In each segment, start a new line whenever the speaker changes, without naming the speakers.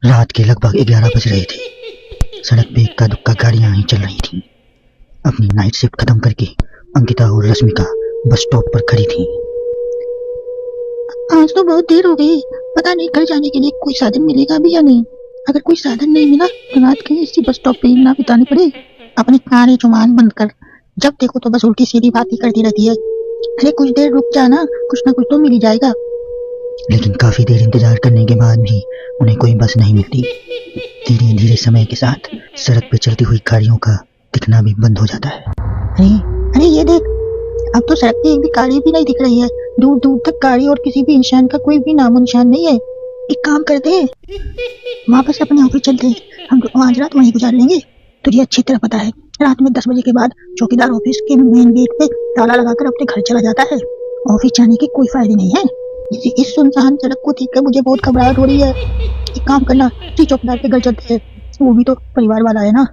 रात के लगभग 11 बज रहे थे। सड़क पे इक्का दुक्का गाड़ियां ही चल रही थीं। अपनी नाइट शिफ्ट खत्म करके अंकिता और रश्मिका बस स्टॉप पर खड़ी थीं।
आज तो बहुत देर हो गई, पता नहीं घर जाने के लिए कोई साधन मिलेगा भी या नहीं। अगर कोई साधन नहीं मिला तो रात के इसी बस स्टॉप पे ही ना बितानी पड़े। अपनी कानी जुबान बंद कर, जब देखो तो बस उल्टी सीधी बातें करती रहती है। अरे कुछ देर रुक जाना, कुछ ना कुछ तो मिल ही जाएगा।
लेकिन काफी देर इंतजार करने के बाद भी उन्हें कोई बस नहीं मिलती। धीरे धीरे समय के साथ सड़क पे चलती हुई गाड़ियों का दिखना भी बंद हो जाता है।
अरे ये देख, अब तो सड़क पे एक भी गाड़ी भी नहीं दिख रही है। दूर दूर तक गाड़ी और किसी भी इंसान का कोई भी नामो निशान नहीं है। एक काम करते हैं, वापस अपने ऑफिस चलते हैं। हम आज रात वहीं गुजार लेंगे। तुझे अच्छी तरह पता है, रात में 10 बजे के बाद चौकीदार ऑफिस के मेन गेट पे ताला लगाकर अपने घर चला जाता है। ऑफिस जाने के कोई फायदे नहीं है। इस सुनसान सड़क को देखकर मुझे बहुत घबराहट हो रही है। एक काम करना, उसी चौकीदार के घर चलते हैं। वो भी तो परिवार वाला है ना।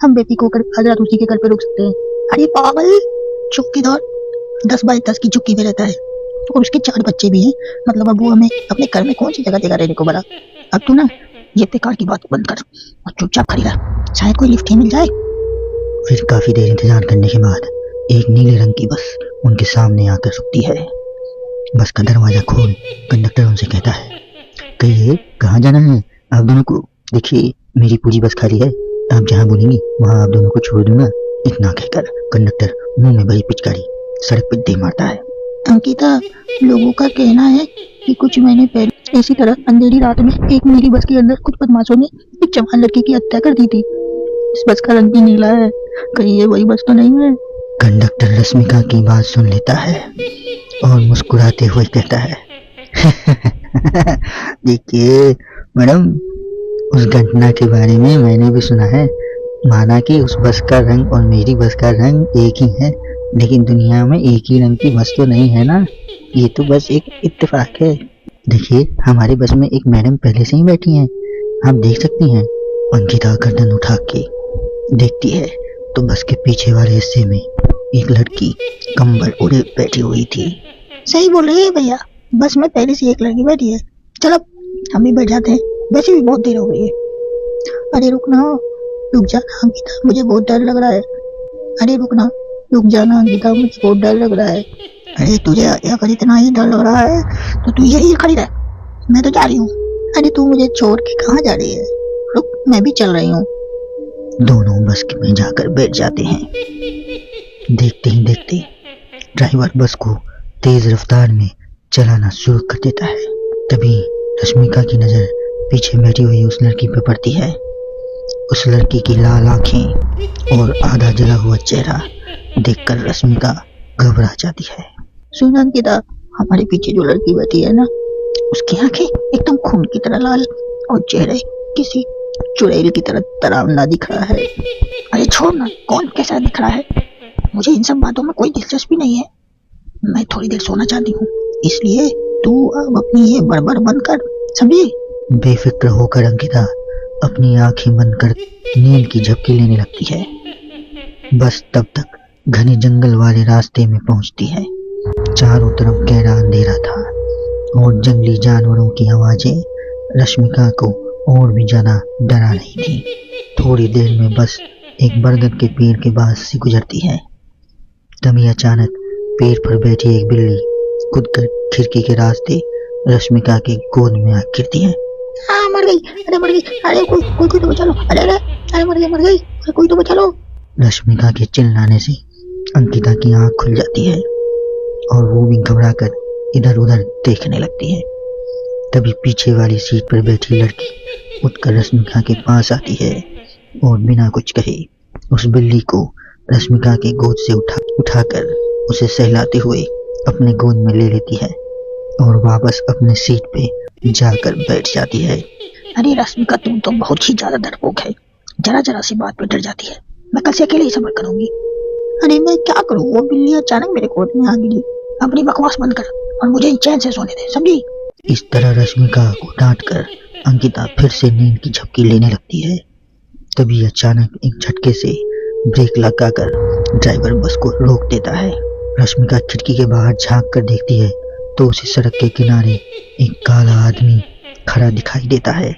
हम बेफिक्र होकर आज रात उसी के घर पे रुक सकते हैं। अरे पागल, चौकीदार 10 बाय 10 की झुग्गी में रहता है और उसके 4 बच्चे भी हैं। मतलब अब वो हमें अपने घर में कौन सी जगह देगा रहने को बोला। अब तू ना ये बेकार की बात बंद कर और चुपचाप खड़ी रह, शायद कोई लिफ्ट ही मिल जाए।
फिर काफी देर इंतजार करने के बाद एक नीले रंग की बस उनके सामने आकर रुकती है। बस का दरवाजा खोल कंडक्टर उनसे कहता है, कहिए कहाँ जाना है आप दोनों को? देखिए मेरी पूरी बस खाली है, आप जहाँ बोलेंगी वहाँ आप दोनों को छोड़ दूंगा। इतना कहकर कंडक्टर मुंह में भरी पिचकारी सड़क पर दे मारता है।
अंकिता, लोगों का कहना है कि कुछ महीने पहले इसी तरह अंधेरी रात में एक नीली बस के अंदर कुछ बदमाशों ने एक जवान लड़की की हत्या कर दी थी। इस बस का रंग भी नीला है, कहीं ये वही बस तो नहीं है?
कंडक्टर रश्मिका की बात सुन लेता है और मुस्कुराते हुए कहता है, देखिए मैडम, उस घटना के बारे में मैंने भी सुना है। माना कि उस बस का रंग और मेरी बस का रंग एक ही है, लेकिन दुनिया में एक ही रंग की बस तो नहीं है ना। ये तो बस एक इत्तेफाक है। देखिए हमारी बस में एक मैडम पहले से ही बैठी हैं, आप देख सकती हैं। अंकिता गर्दन उठा के देखती है तो बस के पीछे वाले हिस्से में एक लड़की कंबल ओढ़े बैठी हुई थी।
सही बोल रहे हैं भैया, बस में पहले से एक लड़की बैठी है। चलो हम भी बैठ जाते हैं, वैसे भी बहुत देर हो गई है। अरे रुकना, रुक जाना अंकिता, मुझे बहुत डर लग रहा है। अरे रुकना, रुक जाना अंकिता, मुझे बहुत डर लग रहा है। अरे तुझे अगर इतना ही डर लग रहा है तो तू यही खड़ी रह, मैं तो जा रही हूँ। अरे तू मुझे छोड़ के कहाँ जा रही है? रुक, मैं भी चल रही हूँ।
दोनों बस में जाकर बैठ जाते हैं। देखते ही देखते ड्राइवर बस को तेज रफ्तार में चलाना शुरू कर देता है। तभी रश्मिका की नजर पीछे बैठी हुई उस लड़की पर पड़ती है। उस लड़की की लाल आंखें और आधा जला हुआ चेहरा देखकर रश्मिका घबरा जाती है।
सुन अंकिता, हमारे पीछे जो लड़की बैठी है ना, उसकी आंखें एकदम खून की तरह लाल और चेहरे किसी चुड़ैल की तरह डरावना दिख रहा है। अरे छोड़ ना, कौन कैसा दिख रहा है? मुझे इन सब बातों में कोई दिलचस्पी नहीं है। मैं थोड़ी देर सोना चाहती हूँ, इसलिए तू अब अपनी ये बड़बड़ बंद कर, समझी?
बेफिक्र होकर अंकिता अपनी आंखें बंद कर नींद की झपकी लेने लगती है। बस तब तक घने जंगल वाले रास्ते में पहुंचती है। चारों तरफ गहरा अंधेरा था और जंगली जानवरों की आवाजें रश्मिका को और भी ज्यादा डरा रही थी। थोड़ी देर में बस एक बरगद के पेड़ के पास से गुजरती है। तभी अचानक पेड़ पर बैठी एक बिल्ली कूदकर खिड़की के रास्ते रश्मिका के गोद में आ गिरती है।
हाँ मर गई, अरे मर गई, अरे कोई तो बचा लो, अरे मर गई, कोई तो बचा लो।
रश्मिका के चिल्लाने से अंकिता की आंख खुल जाती है और वो भी घबराकर इधर उधर देखने लगती है। तभी पीछे वाली सीट पर बैठी लड़की उठकर रश्मिका के पास आती है और बिना कुछ कहे उस बिल्ली को रश्मिका के गोद से उठाकर उसे सहलाते हुए अपने गोद में ले लेती है और वापस अपने सीट पे जाकर बैठ जाती है।
अरे रश्मिका, तुम तो बहुत ही ज्यादा डरपोक है, जरा सी बात पे डर जाती है। मैं कल से अकेले ही सफर करूंगी। अरे मैं क्या करूं, वो बिल्ली अचानक मेरे गोद में आ गिरी। अपनी बकवास बंद कर और मुझे चैन से सोने दे, समझी?
इस तरह रश्मिका को डांट कर अंकिता फिर से नींद की झपकी लेने लगती है। तभी अचानक एक झटके से ब्रेक लगाकर ड्राइवर बस को रोक देता है। रश्मिका खिड़की के बाहर झांक कर देखती है तो उसे सड़क के किनारे एक काला आदमी खड़ा दिखाई देता है।